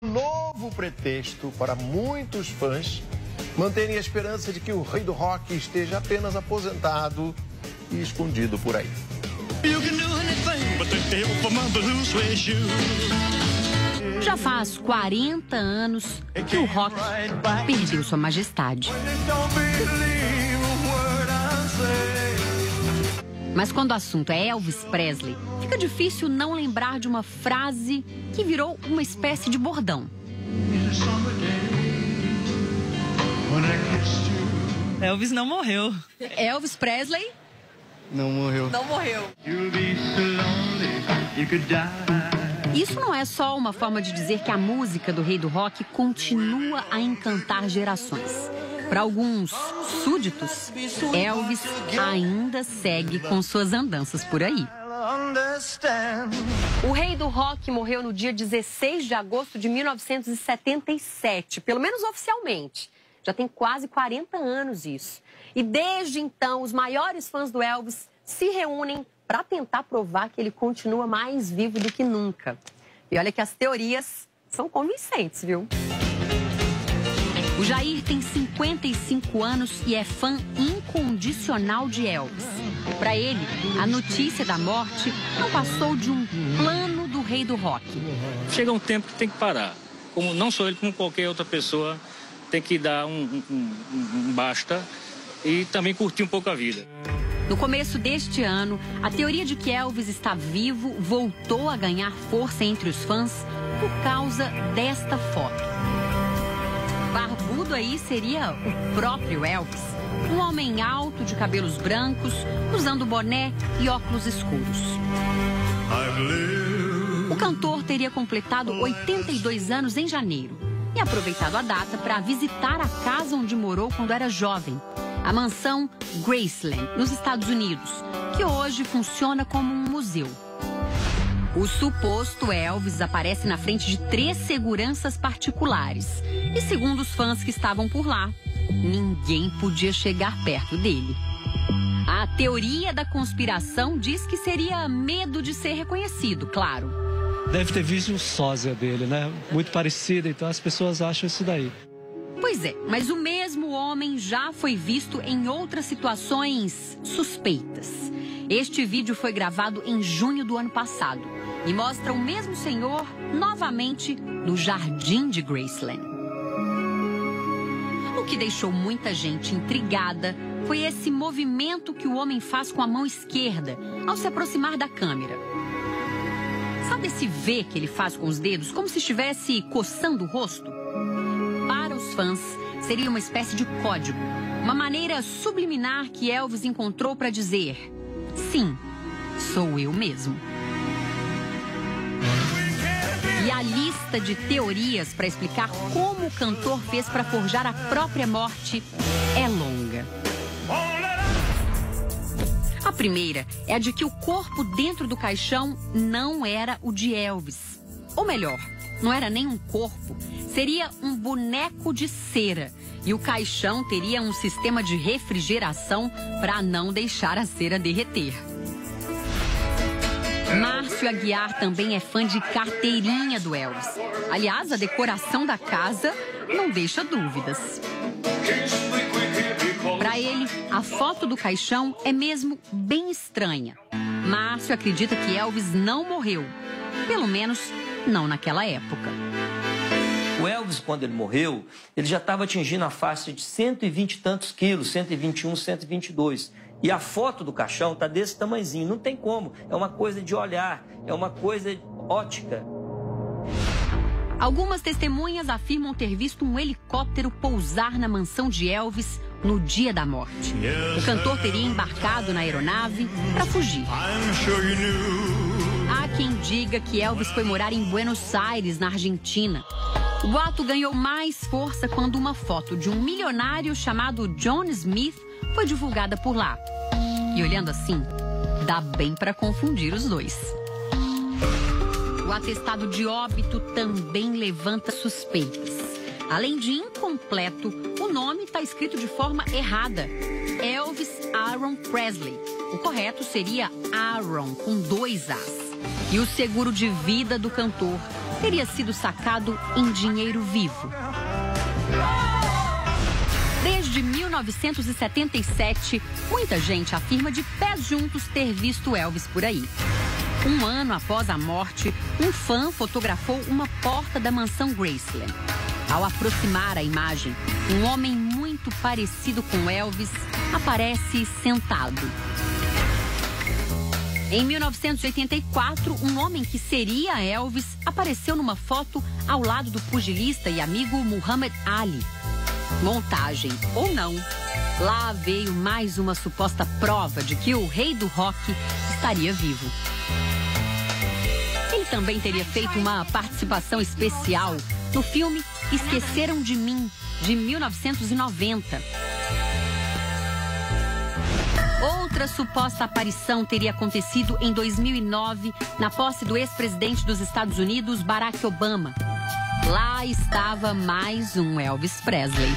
Novo pretexto para muitos fãs manterem a esperança de que o rei do rock esteja apenas aposentado e escondido por aí. Já faz 40 anos que o rock perdeu sua majestade. Mas quando o assunto é Elvis Presley, fica difícil não lembrar de uma frase que virou uma espécie de bordão. Elvis não morreu. Elvis Presley? Não morreu. Não morreu. Isso não é só uma forma de dizer que a música do rei do rock continua a encantar gerações. Para alguns súditos, Elvis ainda segue com suas andanças por aí. O rei do rock morreu no dia 16 de agosto de 1977, pelo menos oficialmente. Já tem quase 40 anos isso. E desde então, os maiores fãs do Elvis se reúnem para tentar provar que ele continua mais vivo do que nunca. E olha que as teorias são convincentes, viu? O Jair tem 55 anos e é fã incondicional de Elvis. Para ele, a notícia da morte não passou de um plano do rei do rock. Chega um tempo que tem que parar. Como, não só ele, como qualquer outra pessoa, tem que dar um basta e também curtir um pouco a vida. No começo deste ano, a teoria de que Elvis está vivo voltou a ganhar força entre os fãs por causa desta foto. Barbudo aí seria o próprio Elvis, um homem alto de cabelos brancos, usando boné e óculos escuros. O cantor teria completado 82 anos em janeiro e aproveitado a data para visitar a casa onde morou quando era jovem, a mansão Graceland, nos Estados Unidos, que hoje funciona como um museu. O suposto Elvis aparece na frente de 3 seguranças particulares. E segundo os fãs que estavam por lá, ninguém podia chegar perto dele. A teoria da conspiração diz que seria medo de ser reconhecido, claro. Deve ter visto o sósia dele, né? Muito parecido, então as pessoas acham isso daí. Pois é, mas o mesmo homem já foi visto em outras situações suspeitas. Este vídeo foi gravado em junho do ano passado e mostra o mesmo senhor novamente no jardim de Graceland. O que deixou muita gente intrigada foi esse movimento que o homem faz com a mão esquerda ao se aproximar da câmera. Sabe esse V que ele faz com os dedos, como se estivesse coçando o rosto? Para os fãs, seria uma espécie de código, uma maneira subliminar que Elvis encontrou para dizer: sim, sou eu mesmo. E a lista de teorias para explicar como o cantor fez para forjar a própria morte é longa. A primeira é a de que o corpo dentro do caixão não era o de Elvis. Ou melhor, não era nem um corpo, seria um boneco de cera. E o caixão teria um sistema de refrigeração para não deixar a cera derreter. Márcio Aguiar também é fã de carteirinha do Elvis. Aliás, a decoração da casa não deixa dúvidas. Para ele, a foto do caixão é mesmo bem estranha. Márcio acredita que Elvis não morreu. Pelo menos, não naquela época. O Elvis, quando ele morreu, ele já estava atingindo a faixa de 120 e tantos quilos, 121, 122. E a foto do caixão está desse tamanhozinho, não tem como. É uma coisa de olhar, é uma coisa ótica. Algumas testemunhas afirmam ter visto um helicóptero pousar na mansão de Elvis no dia da morte. O cantor teria embarcado na aeronave para fugir. Há quem diga que Elvis foi morar em Buenos Aires, na Argentina. O boato ganhou mais força quando uma foto de um milionário chamado John Smith foi divulgada por lá. E olhando assim, dá bem para confundir os dois. O atestado de óbito também levanta suspeitas. Além de incompleto, o nome está escrito de forma errada. Elvis Aaron Presley. O correto seria Aaron, com 2 As. E o seguro de vida do cantor teria sido sacado em dinheiro vivo. Desde 1977, muita gente afirma de pés juntos ter visto Elvis por aí. Um ano após a morte, um fã fotografou uma porta da mansão Graceland. Ao aproximar a imagem, um homem muito parecido com Elvis aparece sentado. Em 1984, um homem que seria Elvis apareceu numa foto ao lado do pugilista e amigo Muhammad Ali. Montagem ou não, lá veio mais uma suposta prova de que o rei do rock estaria vivo. Ele também teria feito uma participação especial no filme Esqueceram de Mim, de 1990. Outra suposta aparição teria acontecido em 2009, na posse do ex-presidente dos Estados Unidos, Barack Obama. Lá estava mais um Elvis Presley.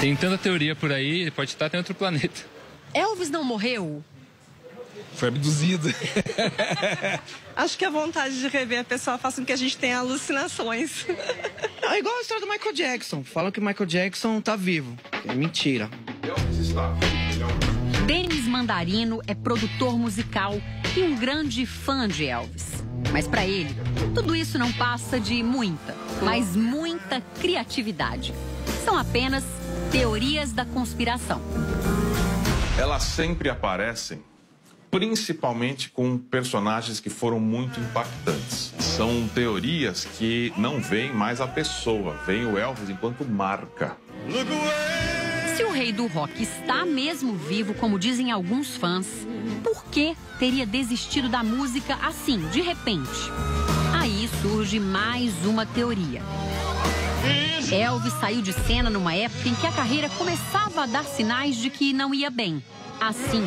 Tem tanta teoria por aí, ele pode estar em outro planeta. Elvis não morreu? Foi abduzido. Acho que a vontade de rever a pessoa faz com que a gente tenha alucinações. É igual a história do Michael Jackson. Falam que o Michael Jackson tá vivo. É mentira. Denis Mandarino é produtor musical e um grande fã de Elvis. Mas para ele, tudo isso não passa de muita, mas muita criatividade. São apenas teorias da conspiração. Elas sempre aparecem, principalmente com personagens que foram muito impactantes. São teorias que não veem mais a pessoa, veem o Elvis enquanto marca. Se o rei do rock está mesmo vivo, como dizem alguns fãs, por que teria desistido da música assim, de repente? Aí surge mais uma teoria. Elvis saiu de cena numa época em que a carreira começava a dar sinais de que não ia bem. Assim,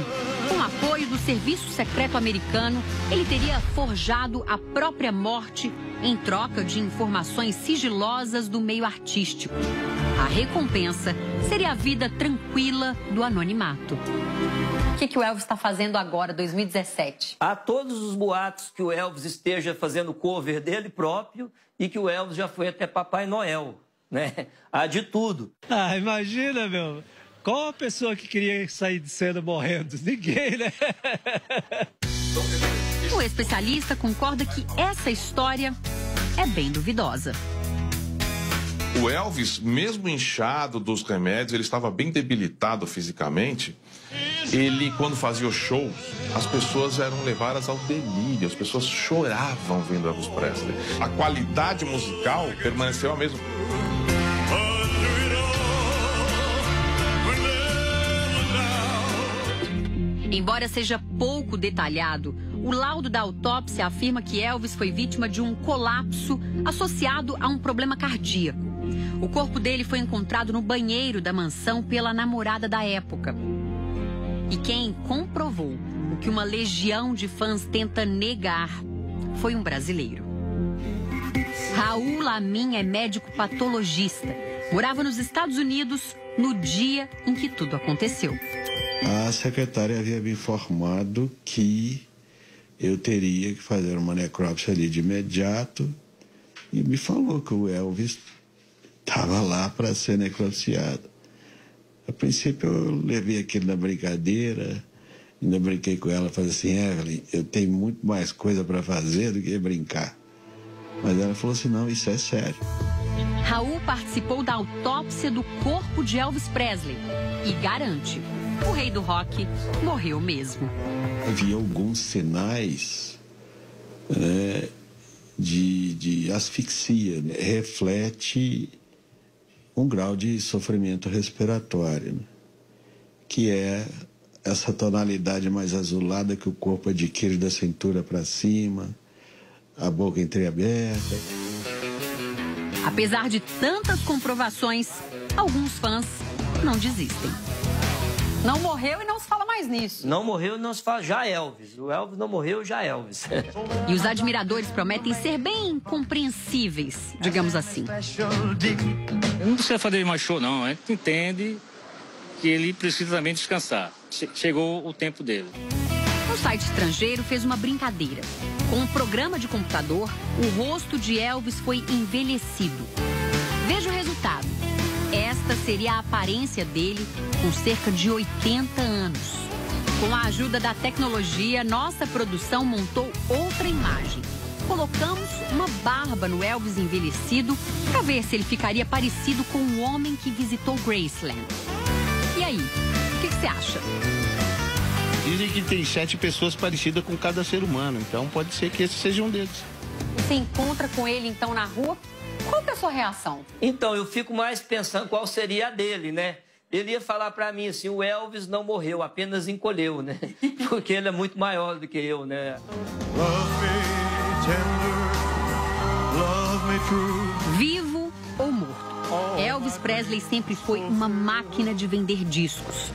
com apoio do Serviço Secreto Americano, ele teria forjado a própria morte em troca de informações sigilosas do meio artístico. A recompensa seria a vida tranquila do anonimato. O que o Elvis está fazendo agora, 2017? Há todos os boatos que o Elvis esteja fazendo cover dele próprio e que o Elvis já foi até Papai Noel, né? Há de tudo. Ah, imagina, meu. Qual a pessoa que queria sair de cena morrendo? Ninguém, né? O especialista concorda que essa história é bem duvidosa. O Elvis, mesmo inchado dos remédios, ele estava bem debilitado fisicamente. Ele, quando fazia os shows, as pessoas eram levadas ao delírio, as pessoas choravam vendo Elvis Presley. A qualidade musical permaneceu a mesma. Embora seja pouco detalhado, o laudo da autópsia afirma que Elvis foi vítima de um colapso associado a um problema cardíaco. O corpo dele foi encontrado no banheiro da mansão pela namorada da época. E quem comprovou o que uma legião de fãs tenta negar foi um brasileiro. Raul Lamin é médico patologista. Morava nos Estados Unidos no dia em que tudo aconteceu. A secretária havia me informado que eu teria que fazer uma necrópsia ali de imediato e me falou que o Elvis estava lá para ser necropsiado. A princípio eu levei aquilo na brincadeira, ainda brinquei com ela, falei assim, Evelyn, eu tenho muito mais coisa para fazer do que brincar. Mas ela falou assim, não, isso é sério. Raul participou da autópsia do corpo de Elvis Presley e garante, o rei do rock morreu mesmo. Havia alguns sinais, né, de asfixia, né? Reflete um grau de sofrimento respiratório, né? Que é essa tonalidade mais azulada que o corpo adquire da cintura para cima, a boca entreaberta. Apesar de tantas comprovações, alguns fãs não desistem. Não morreu e não se fala mais nisso. Não morreu e não se fala, já Elvis. O Elvis não morreu, já Elvis. E os admiradores prometem ser bem compreensíveis, digamos assim. Não precisa fazer mais show, não. A gente entende que ele precisa também descansar. Chegou o tempo dele. site estrangeiro fez uma brincadeira. Com um programa de computador, o rosto de Elvis foi envelhecido. Veja o resultado. Esta seria a aparência dele com cerca de 80 anos. Com a ajuda da tecnologia, nossa produção montou outra imagem. Colocamos uma barba no Elvis envelhecido para ver se ele ficaria parecido com o homem que visitou Graceland. E aí, o que você acha? Dizem que tem 7 pessoas parecidas com cada ser humano, então pode ser que esse seja um deles. Você encontra com ele, então, na rua? Qual que é a sua reação? Então, eu fico mais pensando qual seria a dele, né? Ele ia falar pra mim assim, o Elvis não morreu, apenas encolheu, né? Porque ele é muito maior do que eu, né? Vivo ou morto? Elvis Presley sempre foi uma máquina de vender discos.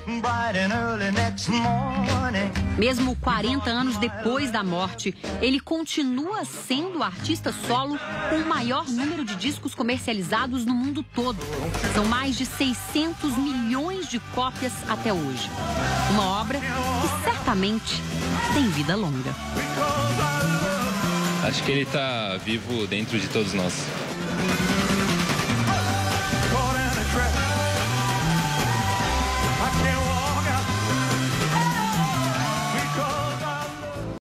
Mesmo 40 anos depois da morte, ele continua sendo o artista solo com o maior número de discos comercializados no mundo todo. São mais de 600 milhões de cópias até hoje. Uma obra que certamente tem vida longa. Acho que ele está vivo dentro de todos nós.